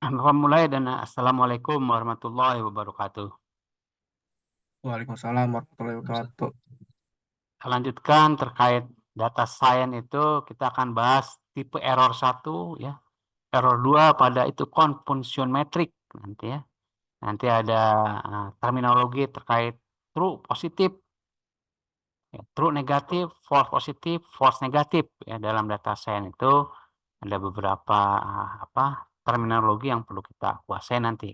Bapak mulai dan Assalamualaikum warahmatullahi wabarakatuh. Waalaikumsalam warahmatullahi wabarakatuh. Kita lanjutkan terkait data science itu kita akan bahas tipe error 1 ya. Error 2 pada itu confusion metric nanti ya. Nanti ada terminologi terkait true positif, ya, true negatif, false positif, false negatif ya dalam data science itu ada beberapa terminologi yang perlu kita kuasai nanti.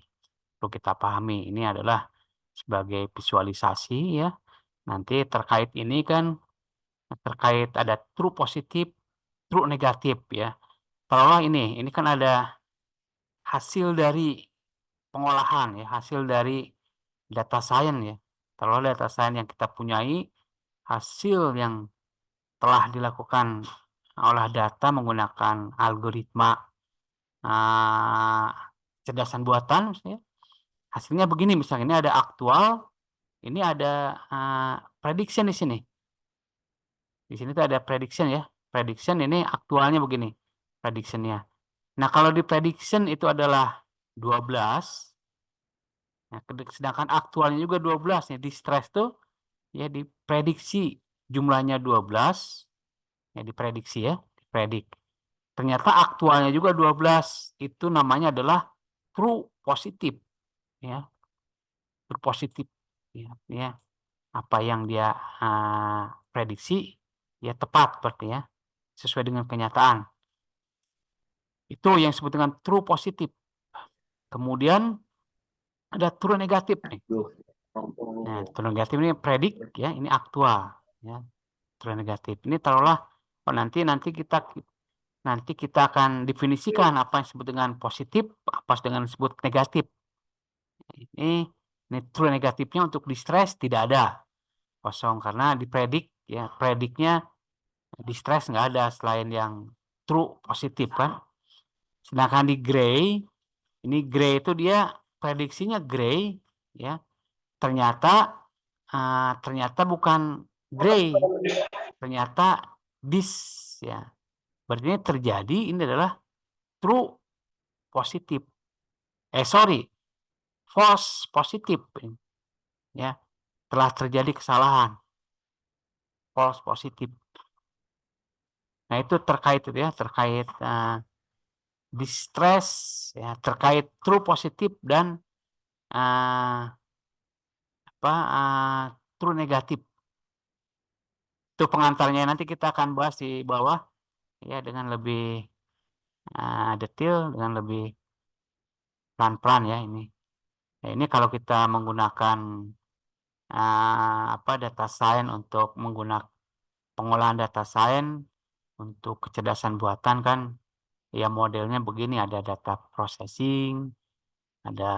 Perlu kita pahami. Ini adalah sebagai visualisasi ya. Nanti terkait ini kan terkait ada true positif, true negatif ya. Taruhlah ini kan ada hasil dari pengolahan ya, hasil dari data science ya. Taruhlah data science yang kita punyai, hasil yang telah dilakukan olah data menggunakan algoritma cerdasan buatan misalnya. Hasilnya begini misalnya, ini ada aktual, ini ada prediction di sini. Di sini tuh ada prediction ya. Prediction ini aktualnya begini. Predictionnya. Nah, kalau di prediction itu adalah 12. Nah, sedangkan aktualnya juga 12. Ya, di stress tuh ya diprediksi jumlahnya 12. Ya, diprediksi ya. Dipredik. Ternyata aktualnya juga 12. Itu namanya adalah true positif. Ya, true positif. Ya, apa yang dia prediksi ya tepat berarti ya. Sesuai dengan kenyataan. Itu yang disebut dengan true positif. Kemudian ada true negatif nih. Nah, true negatif ini predik ya, ini aktual ya. True negatif. Ini taruhlah nanti kita akan definisikan apa yang disebut dengan positif, apa dengan disebut negatif. Ini true negatifnya untuk distress tidak ada. Kosong karena dipredik ya, prediknya distress nggak ada selain yang true positif kan. Sedangkan di gray, ini gray itu dia prediksinya gray ya. Ternyata bukan gray, ternyata this ya. Berarti ini terjadi, ini adalah true positif. False positif ya. Telah terjadi kesalahan. False positif. Nah, itu terkait itu ya, terkait distress ya, terkait true positif dan true negatif. Itu pengantarnya, nanti kita akan bahas di bawah ya dengan lebih detail, dengan lebih pelan-pelan ya ini. Ya, ini kalau kita menggunakan data science untuk menggunakan pengolahan data science untuk kecerdasan buatan kan ya modelnya begini, ada data processing, ada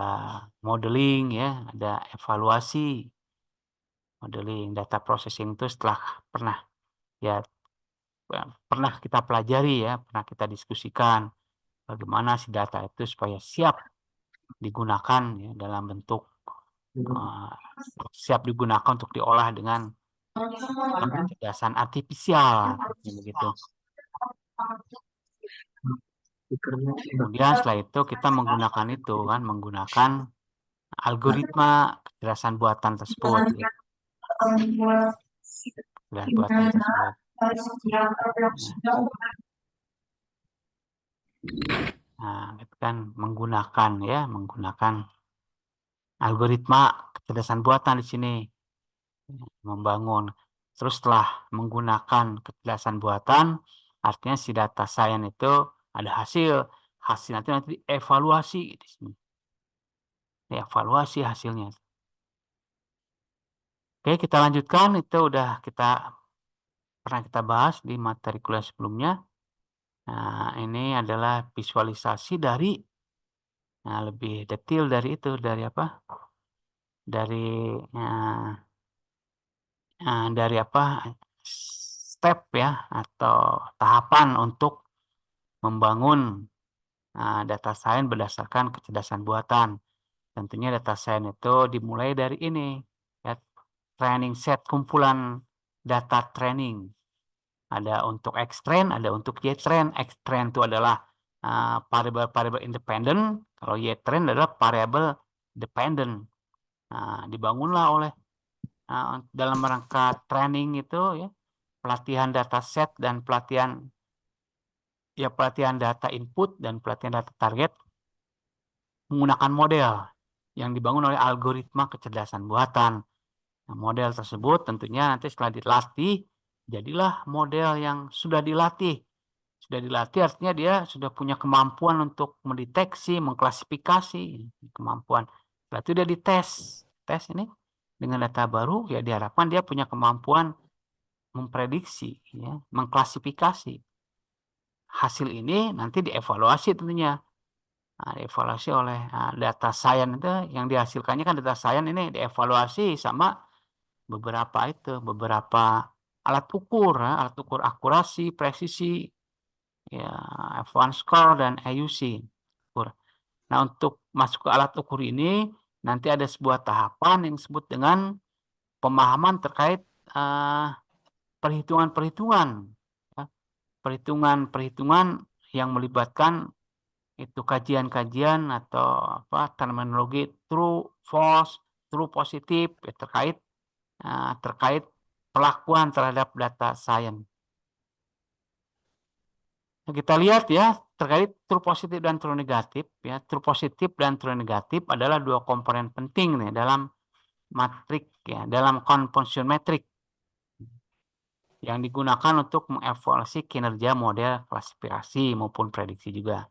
modeling ya, ada evaluasi. Modeling data processing itu setelah pernah kita pelajari ya, pernah kita diskusikan bagaimana si data itu supaya siap digunakan ya dalam bentuk siap digunakan untuk diolah dengan kecerdasan artifisial begitu. Kemudian setelah itu kita menggunakan algoritma kecerdasan buatan tersebut ya. Buatan tersebut. Nah, itu kan menggunakan algoritma kecerdasan buatan di sini membangun. Terus setelah menggunakan kecerdasan buatan, artinya si data science itu ada hasil nanti dievaluasi di sini. Dievaluasi hasilnya. Oke, kita lanjutkan. Itu udah pernah kita bahas di materi kuliah sebelumnya. Nah, ini adalah visualisasi dari lebih detail dari itu, dari apa? Dari step ya atau tahapan untuk membangun data science berdasarkan kecerdasan buatan. Tentunya data science itu dimulai dari ini ya, training set, kumpulan data training. Ada untuk X-train, ada untuk Y-train. X-train itu adalah variabel-variabel independen, Kalau Y-trend adalah variable dependent. Nah, dibangunlah oleh dalam rangka training itu ya, pelatihan dataset dan pelatihan data input dan pelatihan data target menggunakan model yang dibangun oleh algoritma kecerdasan buatan. Nah, model tersebut tentunya nanti setelah dilatih, jadilah model yang sudah dilatih. Sudah dilatih artinya dia sudah punya kemampuan untuk mendeteksi, mengklasifikasi kemampuan. Setelah itu dia dites. Tes ini dengan data baru, ya diharapkan dia punya kemampuan memprediksi, ya, mengklasifikasi. Hasil ini nanti dievaluasi tentunya. Nah, dievaluasi oleh data science itu yang dihasilkannya kan data science ini dievaluasi sama beberapa alat ukur, alat ukur akurasi, presisi, ya, F1 score dan AUC. Nah, untuk masuk ke alat ukur ini nanti ada sebuah tahapan yang disebut dengan pemahaman terkait perhitungan-perhitungan, ya. Perhitungan-perhitungan yang melibatkan itu kajian-kajian atau terminologi true, false, true, positif, ya, terkait pelakuan terhadap data science. Nah, kita lihat ya terkait true positif dan true negatif, ya. True positif dan true negatif adalah dua komponen penting nih dalam matrik, ya, dalam confusion metrik yang digunakan untuk mengevaluasi kinerja model klasifikasi maupun prediksi juga.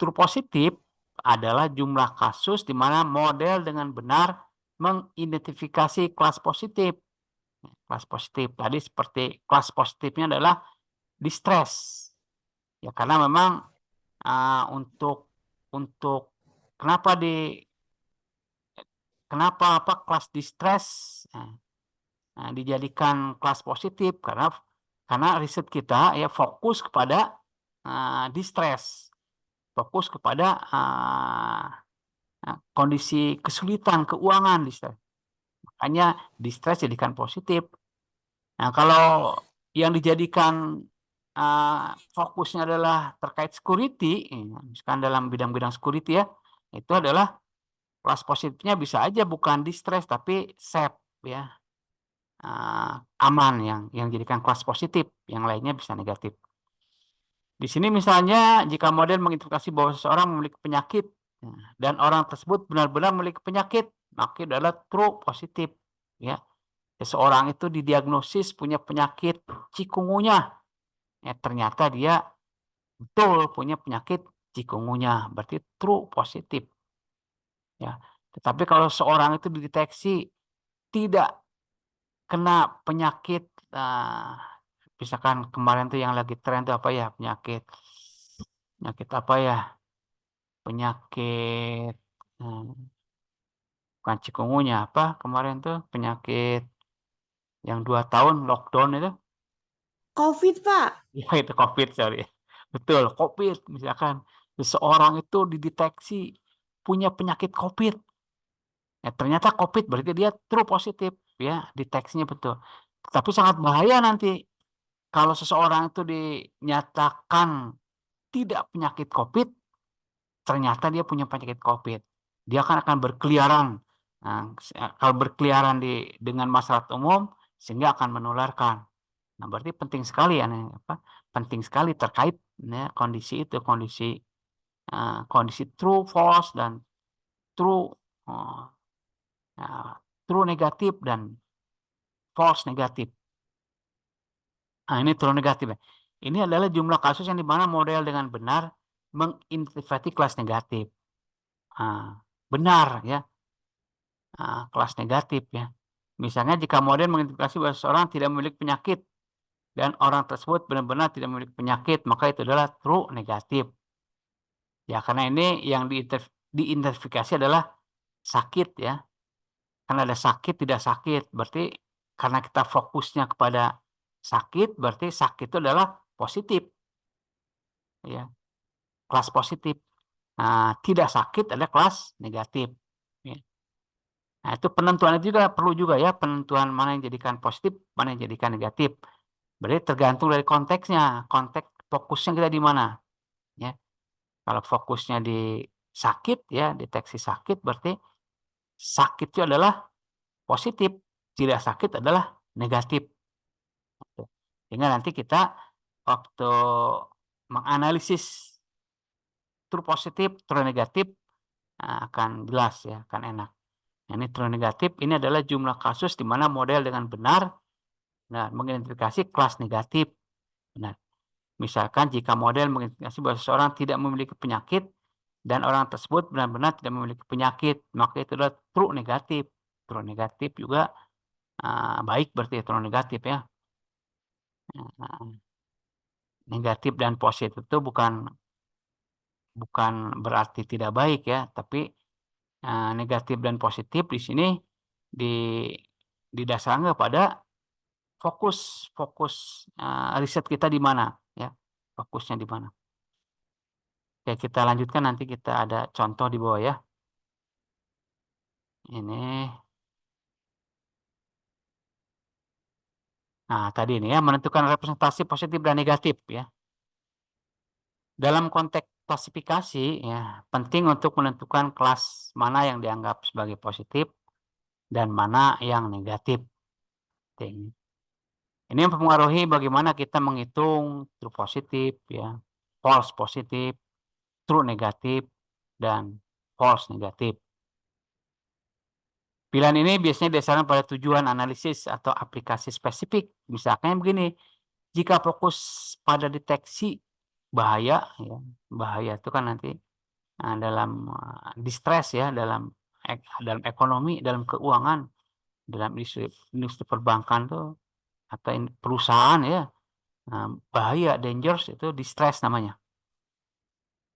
True positif adalah jumlah kasus di mana model dengan benar mengidentifikasi kelas positif. Kelas positif tadi seperti kelas positifnya adalah distress. Ya karena memang untuk kenapa kelas distress dijadikan kelas positif karena riset kita ya fokus kepada distress, fokus kepada kondisi kesulitan keuangan distress. Makanya distress jadikan positif. Nah, kalau yang dijadikan fokusnya adalah terkait security, misalkan dalam bidang-bidang security ya, itu adalah kelas positifnya bisa aja bukan distress tapi safe, ya, aman yang jadikan kelas positif, yang lainnya bisa negatif. Di sini misalnya jika model mengidentifikasi bahwa seseorang memiliki penyakit dan orang tersebut benar-benar memiliki penyakit, maka adalah true positif, ya. Seseorang itu didiagnosis punya penyakit cikungunya, ya, ternyata dia betul punya penyakit cikungunya, berarti true positif, ya. Tetapi kalau seorang itu dideteksi tidak kena penyakit, misalkan kemarin tuh yang lagi tren tuh apa ya, penyakit apa ya, penyakit bukan cikungunya, apa kemarin tuh penyakit yang 2 tahun lockdown itu. COVID, Pak. Ya itu COVID, sorry. Betul, COVID. Misalkan seseorang itu dideteksi punya penyakit COVID. Ya, ternyata COVID berarti dia true positif, ya, deteksinya betul. Tapi sangat bahaya nanti kalau seseorang itu dinyatakan tidak penyakit COVID, ternyata dia punya penyakit COVID. Dia akan berkeliaran. Nah, kalau berkeliaran dengan masyarakat umum sehingga akan menularkan. Nah, berarti penting sekali ya, penting sekali terkait ya, kondisi itu, kondisi true false dan true true negatif dan false negatif. Nah, ini true negatif ya. Ini adalah jumlah kasus yang dimana model dengan benar mengidentifikasi kelas negatif. Benar ya, kelas negatif ya. Misalnya jika model mengidentifikasi bahwa seseorang tidak memiliki penyakit dan orang tersebut benar-benar tidak memiliki penyakit, maka itu adalah true negatif. Ya, karena ini yang diidentifikasi adalah sakit ya. Karena ada sakit, tidak sakit. Berarti karena kita fokusnya kepada sakit, berarti sakit itu adalah positif. Ya, kelas positif. Nah, tidak sakit adalah kelas negatif. Ya. Nah, itu penentuan juga perlu juga ya, penentuan mana yang jadikan positif, mana yang jadikan negatif. Berarti tergantung dari konteksnya, konteks fokusnya kita di mana. Ya. Kalau fokusnya di sakit ya, deteksi sakit berarti sakit itu adalah positif, tidak sakit adalah negatif. Sehingga nanti kita waktu menganalisis true positif, true negatif akan jelas ya, akan enak. Nah, ini true negatif ini adalah jumlah kasus di mana model dengan benar mengidentifikasi kelas negatif. Benar. Misalkan jika model mengidentifikasi bahwa seseorang tidak memiliki penyakit dan orang tersebut benar-benar tidak memiliki penyakit, maka itu adalah true negatif. True negatif juga baik berarti true negatif ya. Negatif dan positif itu bukan berarti tidak baik ya, tapi negatif dan positif di sini didasarkan kepada fokus riset kita di mana ya, fokusnya di mana. Oke, kita lanjutkan, nanti kita ada contoh di bawah ya. Ini. Nah, tadi ini ya, menentukan representasi positif dan negatif ya. Dalam konteks klasifikasi ya, penting untuk menentukan kelas mana yang dianggap sebagai positif dan mana yang negatif. Penting. Ini mempengaruhi bagaimana kita menghitung true positif ya, false positif, true negatif, dan false negatif. Pilihan ini biasanya didasarkan pada tujuan analisis atau aplikasi spesifik. Misalkan begini, jika fokus pada deteksi bahaya, ya, bahaya itu kan nanti dalam distress ya, dalam ekonomi, dalam keuangan, dalam industri perbankan tuh atau perusahaan ya, bahaya, dangerous itu distress namanya.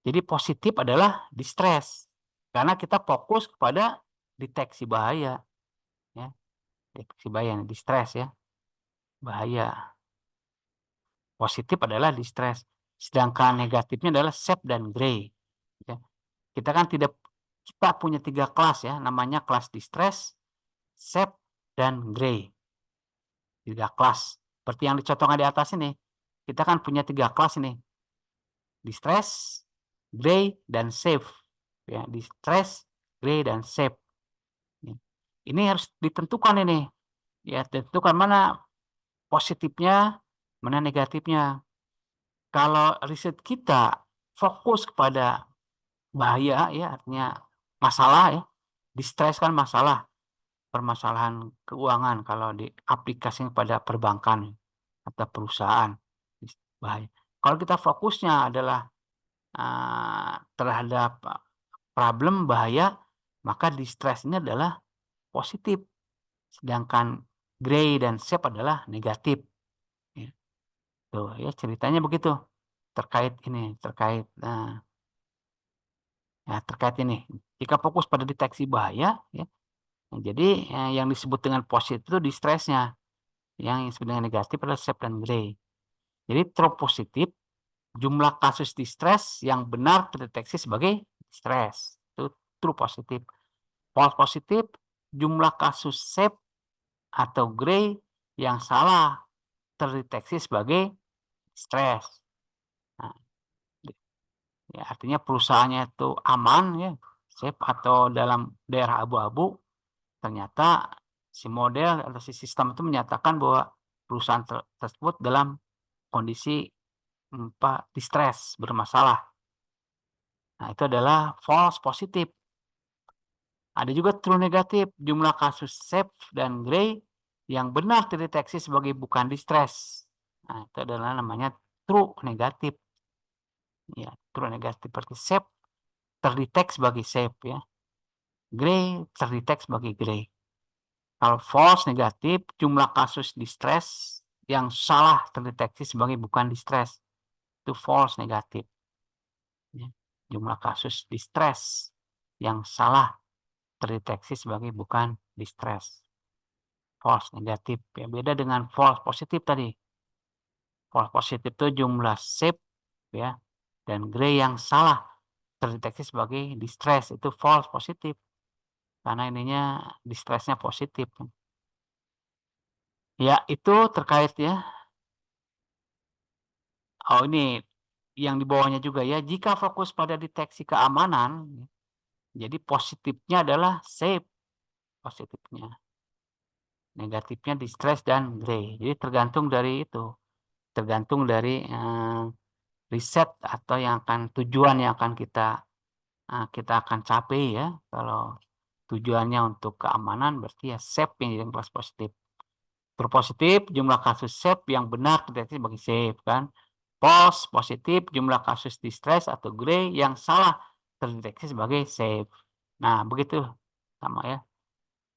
Jadi positif adalah distress karena kita fokus kepada deteksi bahaya, ya, deteksi bahaya, distress ya, bahaya. Positif adalah distress, sedangkan negatifnya adalah safe dan gray. Ya. Kita punya 3 kelas ya, namanya kelas distress, safe, dan gray. 3 kelas. Seperti yang dicontohkan di atas ini. Kita kan punya 3 kelas ini. Distress, gray, dan safe. Ya, distress, gray, dan safe. Ya. Ini harus ditentukan ini. Ya, tentukan mana positifnya, mana negatifnya. Kalau riset kita fokus kepada bahaya ya, artinya masalah ya, distress kan masalah, permasalahan keuangan kalau diaplikasikan pada perbankan atau perusahaan, bahaya. Kalau kita fokusnya adalah terhadap problem bahaya, maka distress ini adalah positif, sedangkan gray dan safe adalah negatif. Ya. Tuh ya, ceritanya begitu terkait ini, terkait ini. Jika fokus pada deteksi bahaya, ya, jadi yang disebut dengan positif itu distressnya, yang disebut dengan negatif adalah safe dan gray. Jadi true positif, jumlah kasus distress yang benar terdeteksi sebagai distress, itu true positif. False positif, jumlah kasus safe atau gray yang salah terdeteksi sebagai distress. Nah, ya, artinya perusahaannya itu aman ya, safe atau dalam daerah abu-abu, ternyata si model atau si sistem itu menyatakan bahwa perusahaan tersebut dalam kondisi distress, bermasalah. Nah, itu adalah false positif. Ada juga true negatif, jumlah kasus safe dan gray yang benar terdeteksi sebagai bukan distress. Nah, itu adalah namanya true negatif. Ya, true negatif berarti safe terdeteksi sebagai safe ya. Gray terdeteksi sebagai gray. Kalau false negatif, jumlah kasus distress yang salah terdeteksi sebagai bukan distress. Itu false negatif. Ya. Jumlah kasus distress yang salah terdeteksi sebagai bukan distress. False negatif. Ya, beda dengan false positif tadi. False positif itu jumlah safe ya, dan gray yang salah terdeteksi sebagai distress. Itu false positif. Karena ininya distressnya positif. Ya, itu terkait ya. Oh, ini yang di bawahnya juga ya, jika fokus pada deteksi keamanan, jadi positifnya adalah safe, positifnya. Negatifnya distress dan gray. Jadi tergantung dari itu, tergantung dari riset atau tujuan yang akan kita akan capai ya. Kalau tujuannya untuk keamanan berarti ya safe yang jadi kelas positif. True positif jumlah kasus safe yang benar terdeteksi sebagai safe kan. False positif jumlah kasus distress atau gray yang salah terdeteksi sebagai safe. Nah, begitu sama ya.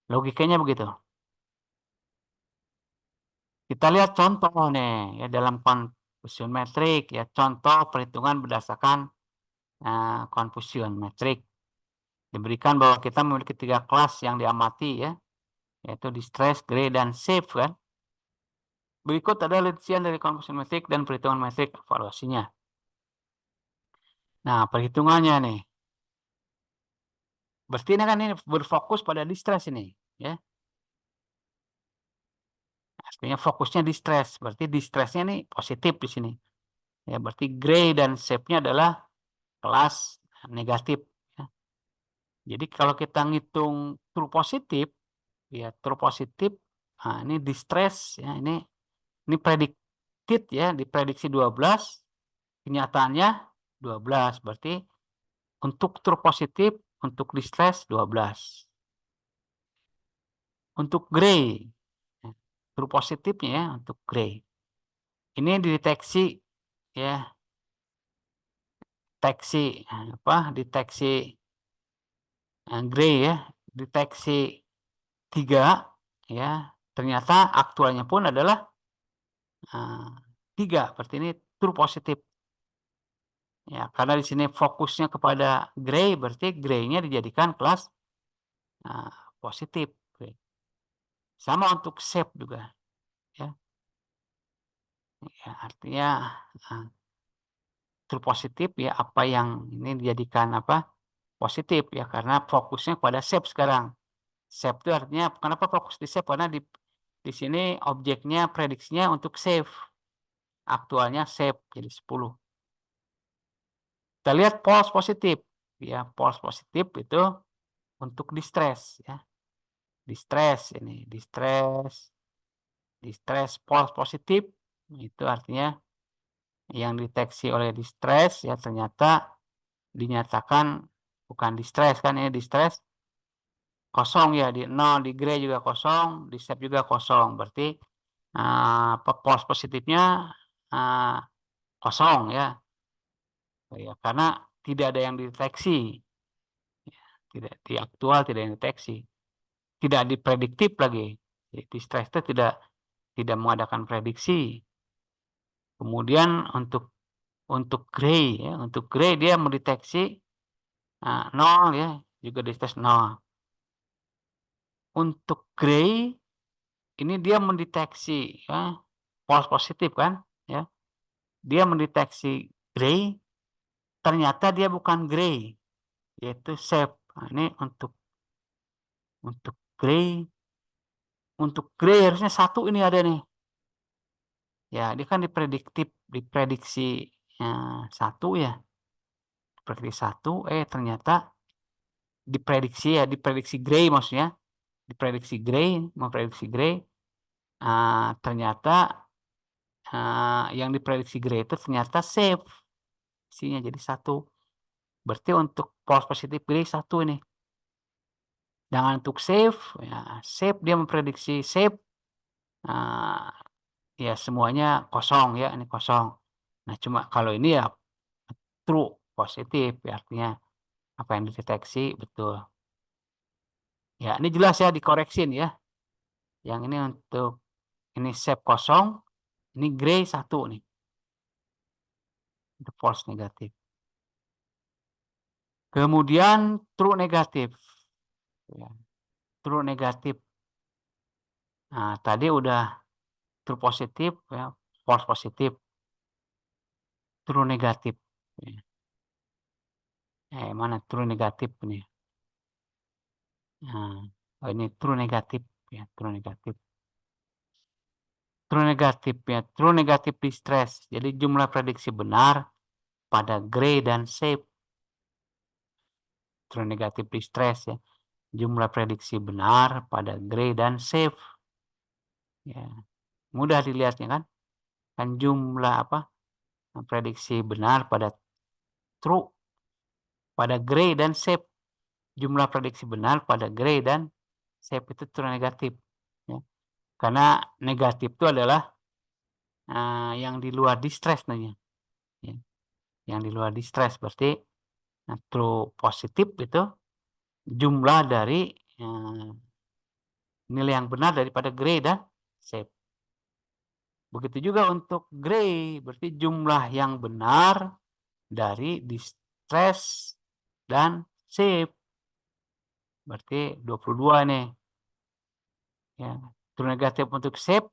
Logikanya begitu. Kita lihat contoh nih ya dalam confusion metric ya, contoh perhitungan berdasarkan confusion metric. Diberikan bahwa kita memiliki 3 kelas yang diamati ya, yaitu distress, gray, dan safe kan. Berikut ada rincian dari confusion metric dan perhitungan metrik evaluasinya. Nah, perhitungannya nih. Berarti ini berfokus pada distress ini ya. Artinya fokusnya distress, berarti distressnya nih positif di sini. Ya, berarti gray dan safe-nya adalah kelas negatif ya. Jadi kalau kita ngitung true positif, ya true positif, nah ini distress ya, ini predicted ya, diprediksi 12, kenyataannya 12. Berarti untuk true positif, untuk distress 12. Untuk gray, ya, true positifnya ya untuk gray. Ini dideteksi ya, deteksi gray ya, deteksi 3 ya, ternyata aktualnya pun adalah 3, berarti ini true positif. Ya, karena di sini fokusnya kepada gray, berarti gray-nya dijadikan kelas positif. Sama untuk safe juga ya. Ya, artinya true positif ya, apa yang ini dijadikan positif ya, karena fokusnya pada safe sekarang. Safe itu artinya kenapa fokus di safe, karena di sini objeknya prediksinya untuk safe. Aktualnya safe jadi 10. Kita lihat false positif. Ya, false positif itu untuk distress ya. Distress ini, distress false positif itu artinya yang deteksi oleh distress ya ternyata dinyatakan bukan distress kan, ini distress kosong ya, di 0, di gray juga kosong, di safe juga kosong. Berarti false positifnya kosong ya. Ya, karena tidak ada yang dideteksi. Ya, tidak di aktual tidak yang deteksi. Tidak diprediktif lagi. Distress itu tidak mengadakan prediksi. Kemudian untuk gray ya, untuk gray dia mendeteksi 0 ya, juga distress 0. Untuk gray ini dia mendeteksi ya, false positif kan ya. Dia mendeteksi gray, ternyata dia bukan gray, yaitu safe. Nah, ini untuk gray, harusnya 1 ini ada nih. Ya, dia kan diprediksi 1 ya. Prediksi 1, ternyata diprediksi gray maksudnya. Diprediksi gray, memprediksi gray, ternyata yang diprediksi gray itu ternyata safe. Isinya jadi 1. Berarti untuk false positif gray 1 ini. Dengan untuk safe, ya safe dia memprediksi safe, ya semuanya kosong ya, ini kosong. Nah, cuma kalau ini ya true positif, ya artinya apa yang dideteksi betul. Ya, ini jelas ya dikoreksin ya. Yang ini untuk ini safe kosong, ini gray 1 nih. Itu false negatif. Kemudian true negatif. Ya, true negatif. Nah, tadi udah true positif ya, false positif. True negatif. Ya. Mana true negatif nih? Nah, ini true negatif ya, true negatif. True negatif ya, true negatif distress. Jadi jumlah prediksi benar pada gray dan shape. True negatif distress ya. Jumlah prediksi benar pada gray dan shape. Ya, mudah dilihatnya kan? Kan jumlah prediksi benar pada true pada gray dan shape. Jumlah prediksi benar pada gray dan shape itu true negatif. Ya. Karena negatif itu adalah yang di luar distress namanya. Ya. Yang di luar distress berarti true positif itu jumlah dari nilai yang benar daripada gray dan shape. Begitu juga untuk gray, berarti jumlah yang benar dari distress dan shape. Berarti 22 nih. Ya. True negatif untuk shape,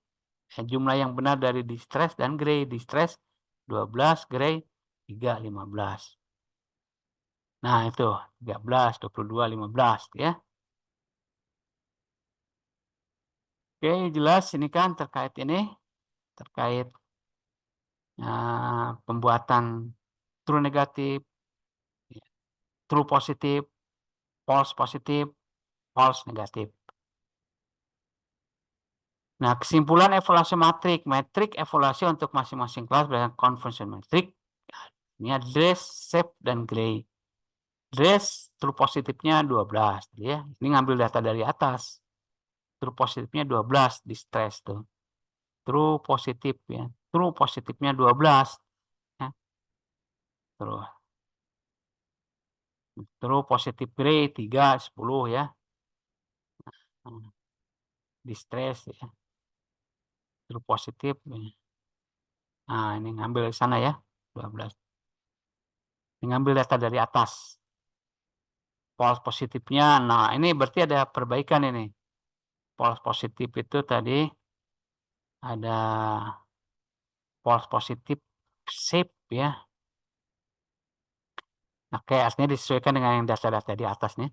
jumlah yang benar dari distress dan gray. Distress 12, gray 3, 15. Nah itu 13, 22, 15 ya. Oke, jelas ini kan terkait pembuatan true negatif, true positif, false positif, false negatif. Nah, kesimpulan evaluasi metrik evaluasi untuk masing-masing kelas berdasarkan conversion metrik. Ini dress, shape, dan gray. Dress, true positifnya 12. Ya. Ini ngambil data dari atas. True positifnya 12 di stress tuh. True positif ya. True positifnya 12. Ya. True positif gray 3, 10 ya. Di stress ya. True positif. Ya. Nah, ini ngambil di sana ya. 12. Ini ngambil data dari atas. False positifnya, nah ini berarti ada perbaikan ini. False positif itu tadi ada false positif shape ya. Oke, artinya disesuaikan dengan yang data-data di atasnya.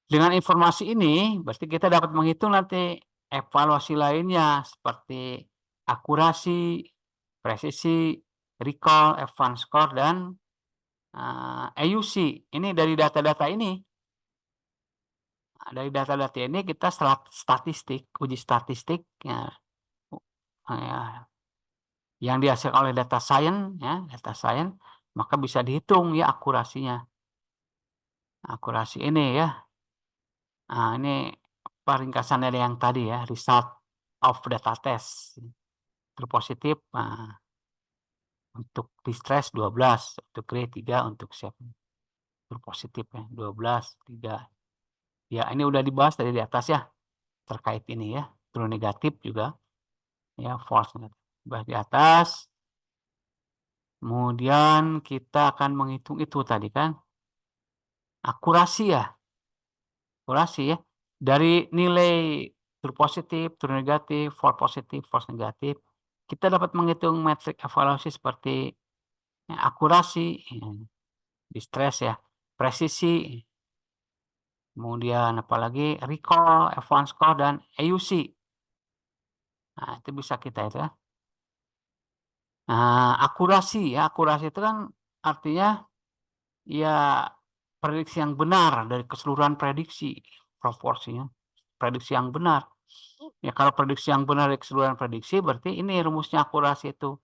Dengan informasi ini, berarti kita dapat menghitung nanti evaluasi lainnya seperti akurasi, presisi, recall, advance score, dan AUC. Ini dari data-data ini. Dari data-data ini kita statistik, uji statistik ya, yang dihasilkan oleh data science ya, maka bisa dihitung ya akurasinya. Akurasi ini ya. Nah, ini ringkasan dari yang tadi ya, result of data test. Terpositif untuk distress 12, untuk gray 3, untuk shape terpositif ya 12, 3. Ya, ini udah dibahas dari di atas ya. Terkait ini ya, true negatif juga ya, false negatif. Bahas di atas. Kemudian kita akan menghitung itu tadi kan. Akurasi ya. Akurasi ya. Dari nilai true positif, true negatif, false positif, false negatif, kita dapat menghitung metrik evaluasi seperti akurasi, distress ya, presisi, kemudian apalagi recall, advance score, dan AUC. Nah, itu bisa kita itu ya. Nah, akurasi ya, akurasi itu kan artinya ya prediksi yang benar dari keseluruhan prediksi, proporsinya prediksi yang benar. Ya kalau prediksi yang benar dari keseluruhan prediksi berarti ini rumusnya akurasi itu.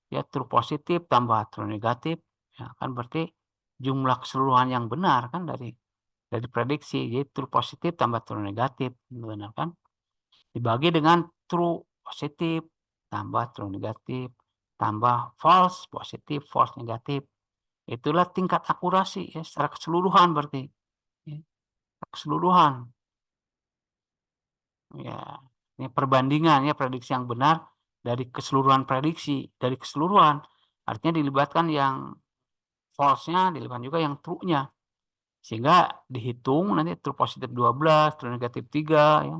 Ya true positif tambah true negatif ya kan berarti jumlah keseluruhan yang benar kan dari prediksi. Jadi true positif tambah true negatif benar kan? Dibagi dengan true positif tambah true negatif tambah false positif false negatif. Itulah tingkat akurasi ya secara keseluruhan berarti. Ya, keseluruhan. Ya, ini perbandingan ya prediksi yang benar dari keseluruhan prediksi, dari keseluruhan. Artinya dilibatkan yang false-nya, dilibatkan juga yang true-nya. Sehingga dihitung nanti true positif 12, true negatif 3 ya.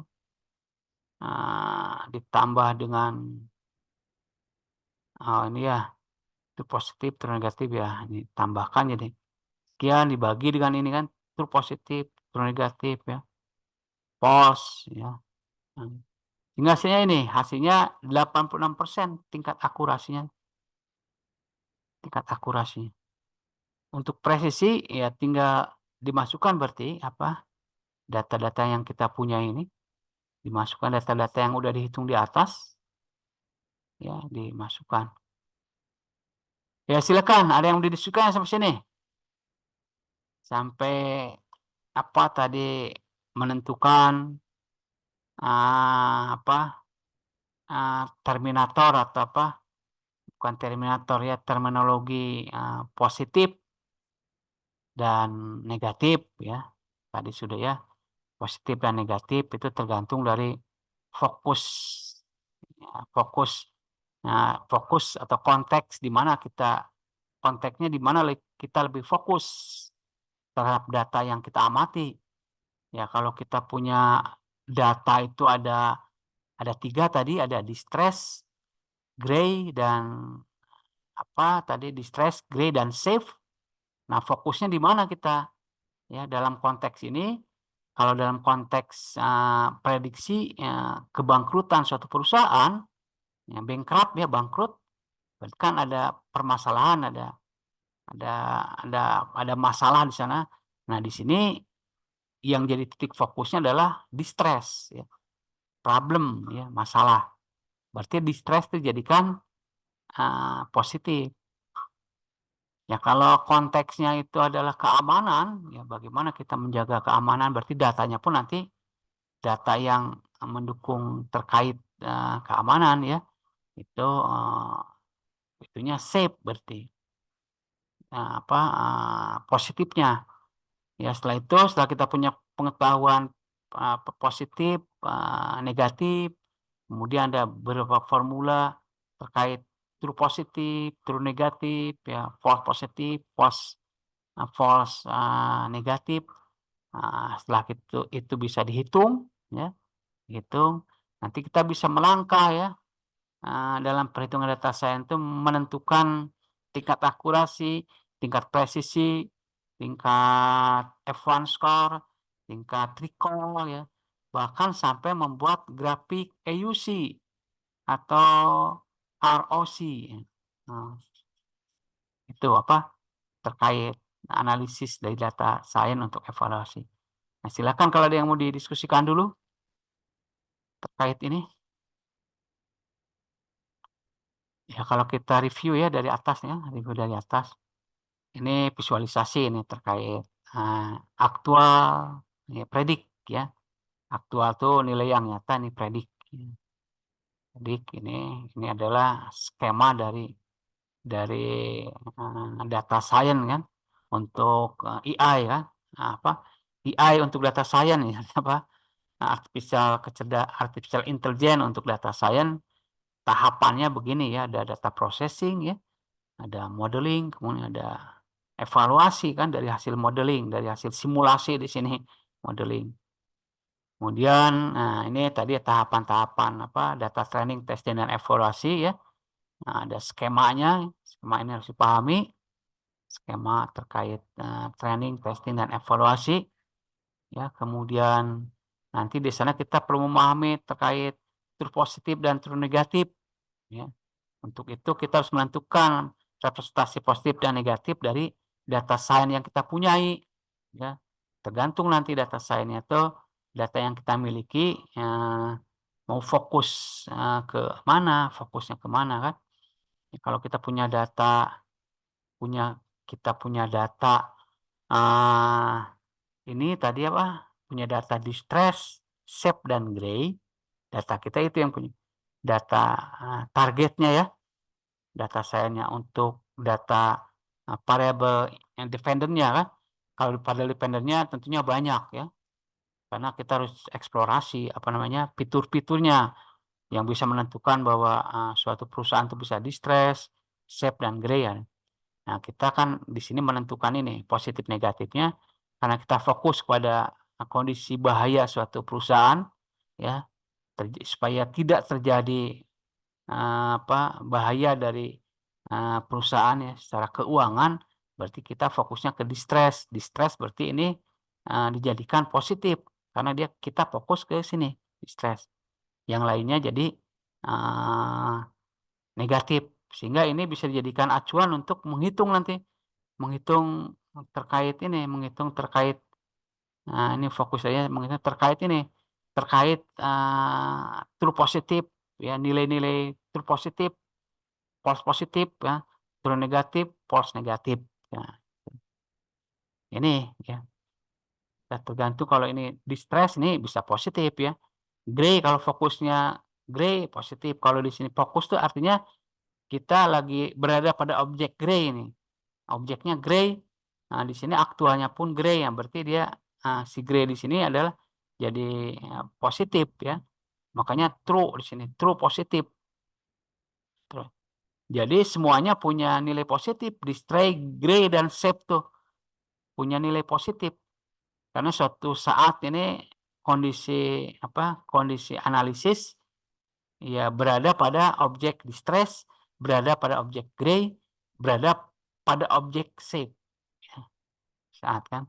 Nah, ditambah dengan ini ya, true positif, true negatif ya, ini tambahkan jadi sekian dibagi dengan ini kan true positif, true negatif ya. False ya. Hingga hasilnya 86% tingkat akurasinya. Tingkat akurasinya. Untuk presisi ya tinggal dimasukkan berarti apa data-data yang kita punya ini, dimasukkan data-data yang udah dihitung di atas, ya dimasukkan. Ya silakan, ada yang didiskusikan sampai sini? Sampai apa tadi menentukan terminator atau apa? Bukan terminator ya, terminologi positif dan negatif ya. Tadi sudah ya, positif dan negatif itu tergantung dari fokus fokus fokus atau konteks di mana konteksnya di mana kita lebih fokus terhadap data yang kita amati. Ya kalau kita punya data itu ada 3 tadi, ada distress, gray, dan apa tadi distress, gray, dan safe. Nah fokusnya di mana kita ya dalam konteks ini. Kalau dalam konteks prediksi kebangkrutan suatu perusahaan, ya bankrupt ya bangkrut, berarti kan ada permasalahan, ada ada masalah di sana. Nah di sini yang jadi titik fokusnya adalah distress ya, problem ya, masalah. Berarti distress itu dijadikan positif. Ya kalau konteksnya itu adalah keamanan, ya bagaimana kita menjaga keamanan, berarti datanya pun nanti data yang mendukung terkait keamanan ya, itu itunya safe berarti. Positifnya. Ya setelah itu, setelah kita punya pengetahuan positif, negatif, kemudian ada beberapa formula terkait true positif, true negatif, ya false positif, false negatif. Setelah itu bisa dihitung, ya, dihitung. Nanti kita bisa melangkah ya dalam perhitungan data science itu menentukan tingkat akurasi, tingkat presisi, tingkat F1 score, tingkat recall ya, bahkan sampai membuat grafik AUC atau ROC. Nah, itu apa terkait analisis dari data science untuk evaluasi. Nah, silakan kalau ada yang mau didiskusikan dulu terkait ini. Ya kalau kita review ya dari atas ya, review dari atas. Ini visualisasi ini terkait aktual, ya, predik ya. Aktual tuh nilai yang nyata, ini predik. Predik ini adalah skema dari data science kan untuk AI kan. Nah, apa? AI untuk data science ya apa? Artificial intelligence untuk data science tahapannya begini ya, ada data processing ya, ada modeling, kemudian ada evaluasi kan dari hasil modeling, dari hasil simulasi di sini modeling. Kemudian ini tadi tahapan-tahapan apa data training, testing, dan evaluasi ya. Nah, ada skemanya, skema ini harus dipahami, skema terkait training, testing, dan evaluasi ya. Kemudian nanti di sana kita perlu memahami terkait true positif dan true negatif ya. Untuk itu kita harus menentukan representasi positif dan negatif dari data science yang kita punyai ya. Tergantung nanti data science itu data yang kita miliki mau fokus ke mana, fokusnya ke mana kan. Ya, kalau kita punya data uh, ini tadi apa? Punya data distress, shape, dan gray. Data kita itu yang punya data targetnya ya. Data science-nya untuk data variable yang dependent-nya kan. Kalau variable dependent-nya tentunya banyak ya. Karena kita harus eksplorasi apa namanya fitur-fiturnya yang bisa menentukan bahwa suatu perusahaan itu bisa distress, safe, dan gray ya. Nah, kita kan di sini menentukan ini positif negatifnya karena kita fokus pada kondisi bahaya suatu perusahaan ya, supaya tidak terjadi bahaya dari perusahaan ya secara keuangan, berarti kita fokusnya ke distress. Distress berarti ini dijadikan positif karena kita fokus ke sini distress. Yang lainnya jadi negatif, sehingga ini bisa dijadikan acuan untuk menghitung nanti menghitung terkait ini, menghitung terkait ini fokus saya menghitung terkait ini, terkait true positif ya, nilai-nilai true positif, false positif ya, true negatif, false negatif. Ya. Ini ya. Tergantung kalau ini distress ini bisa positif ya. Gray kalau fokusnya gray positif. Kalau di sini fokus tuh artinya kita lagi berada pada objek gray ini. Objeknya gray. Nah, di sini aktualnya pun gray ya. Berarti dia si gray di sini adalah jadi positif ya. Makanya true di sini, true positif. True. Jadi semuanya punya nilai positif, distress, gray dan safe tuh punya nilai positif. Karena suatu saat ini kondisi kondisi analisis ya berada pada objek distress, berada pada objek gray, berada pada objek safe. Ya, saat kan.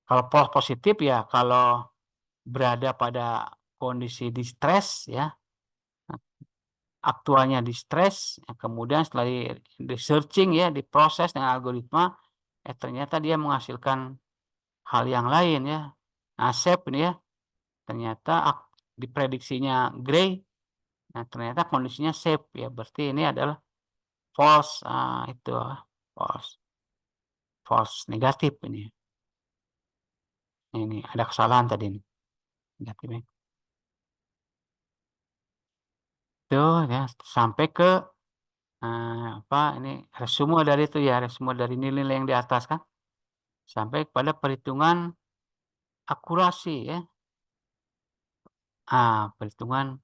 Kalau false positif ya kalau berada pada kondisi distress ya, aktualnya distress, ya, kemudian setelah di searching ya, diproses dengan algoritma, ternyata dia menghasilkan hal yang lain ya. Nah, safe ini ya, ternyata diprediksinya gray, nah ternyata kondisinya safe ya, berarti ini adalah false false negatif ini. Ini ada kesalahan tadi ini. Negatifnya. Tuh ya sampai ke ini resume dari itu ya, resume dari nilai-nilai yang di atas kan. Sampai kepada perhitungan akurasi ya. Perhitungan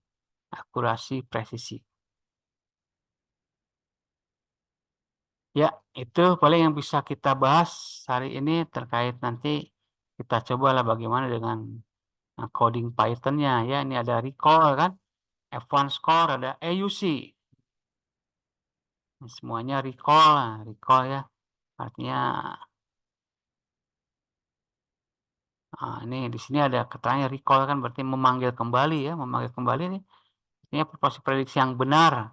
akurasi presisi. Ya, itu paling yang bisa kita bahas hari ini terkait nanti kita cobalah bagaimana dengan coding Python-nya ya. Ini ada recall kan, F1 score, ada AUC. Semuanya recall ya. Artinya ini di sini ada keterangannya recall kan berarti memanggil kembali ya, memanggil kembali nih. Ini prediksi yang benar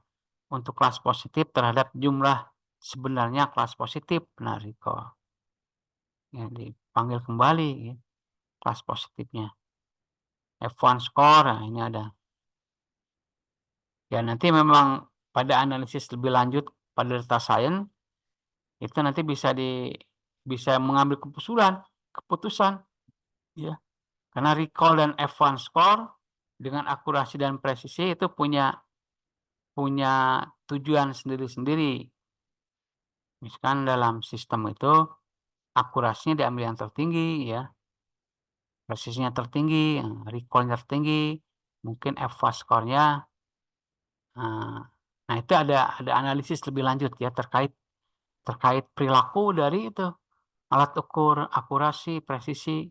untuk kelas positif terhadap jumlah sebenarnya kelas positif. Nah, recall. Ya, dipanggil kembali ya, kelas positifnya. F1 score, nah ini ada. Ya nanti memang pada analisis lebih lanjut pada data science itu nanti bisa mengambil keputusan ya. Karena recall dan F1 score dengan akurasi dan presisi itu punya tujuan sendiri-sendiri. Misalkan dalam sistem itu akurasinya diambil yang tertinggi ya. Presisinya tertinggi, recall-nya tertinggi, mungkin F1 score-nya. Nah, itu ada analisis lebih lanjut ya terkait perilaku dari itu alat ukur akurasi presisi.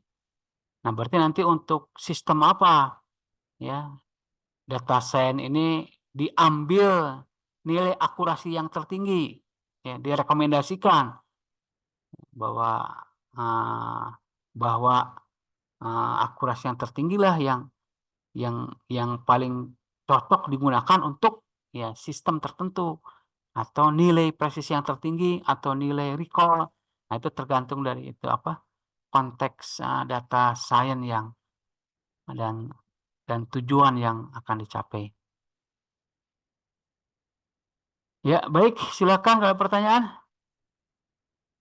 Nah, berarti nanti untuk sistem apa ya data science ini diambil nilai akurasi yang tertinggi ya, direkomendasikan bahwa akurasi yang tertinggi lah yang paling cocok digunakan untuk ya sistem tertentu atau nilai presisi yang tertinggi atau nilai recall. Nah, itu tergantung dari itu konteks data science yang dan tujuan yang akan dicapai. Ya, baik, silakan kalau pertanyaan.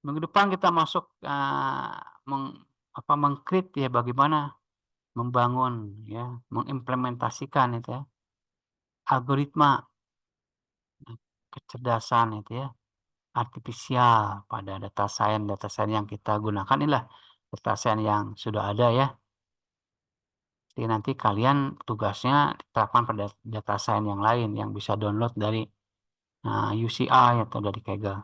Minggu depan kita masuk mengkrit ya bagaimana membangun ya, mengimplementasikan itu ya algoritma kecerdasan itu ya artifisial pada data science yang kita gunakan inilah data science yang sudah ada ya. Jadi nanti kalian tugasnya diterapkan pada data science yang lain yang bisa download dari UCI atau dari Kaggle.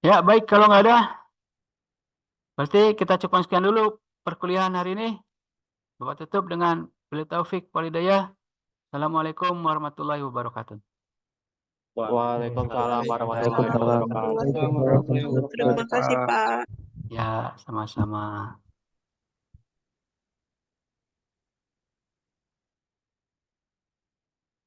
Ya baik, kalau nggak ada berarti kita cukupkan sekian dulu perkuliahan hari ini. Bapak tutup dengan Wabillahi taufik walhidayah. Assalamualaikum warahmatullahi wabarakatuh. Waalaikumsalam warahmatullahi Waalaikumsalam wabarakatuh. warahmatullahi wabarakatuh. Terima kasih, Pak. Ya, sama-sama.